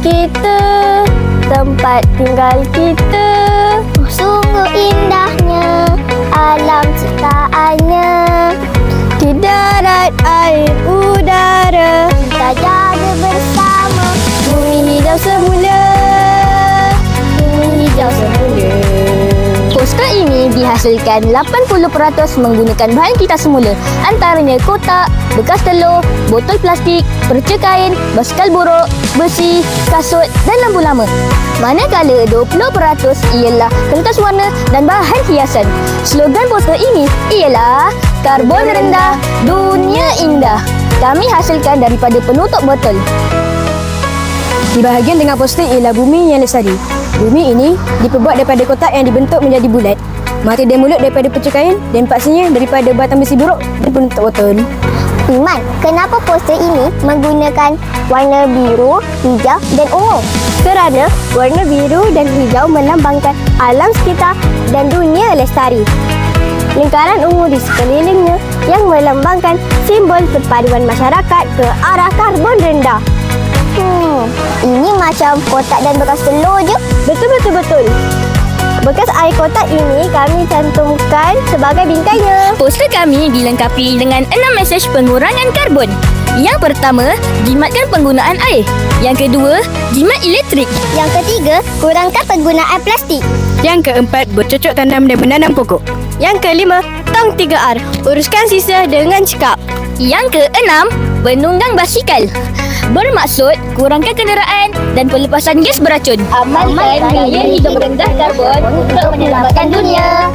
kita, tempat tinggal kita. Sungguh indahnya alam ciptaannya. Di darat, air, udara, Kita jaga bersama. bumi hijau semula. Bumi hijau semula. Poster ini dihasilkan 80% menggunakan bahan kita semula. Antaranya kotak, bekas telur, botol plastik, perca kain, basikal borok, besi, kasut dan lampu lama. Manakala 20% ialah kertas warna dan bahan hiasan. Slogan poster ini ialah karbon rendah, dunia indah. Kami hasilkan daripada penutup botol. Di bahagian tengah poster ialah bumi yang lestari. Bumi ini diperbuat daripada kotak yang dibentuk menjadi bulat. Mata dan mulut daripada perca kain dan paksinya daripada batang besi buruk dan penutup botol. Iman, kenapa poster ini menggunakan warna biru, hijau dan ungu? Kerana warna biru dan hijau melambangkan alam sekitar dan dunia lestari. Lingkaran ungu di sekelilingnya yang melambangkan simbol perpaduan masyarakat ke arah karbon rendah. Ini macam kotak dan bekas telur je. Betul. Bekas air kotak ini kami cantumkan sebagai bingkainya. Poster kami dilengkapi dengan 6 mesej pengurangan karbon. Yang pertama, jimatkan penggunaan air. Yang kedua, jimat elektrik. Yang ketiga, kurangkan penggunaan plastik. Yang keempat, bercocok tanam dan menanam pokok. Yang kelima, tong 3R. Uruskan sisa dengan cekap. Yang keenam, penunggang basikal. Bermaksud kurangkan kenderaan dan pelepasan gas beracun. Amalkan gaya hidup rendah karbon untuk menyelamatkan dunia.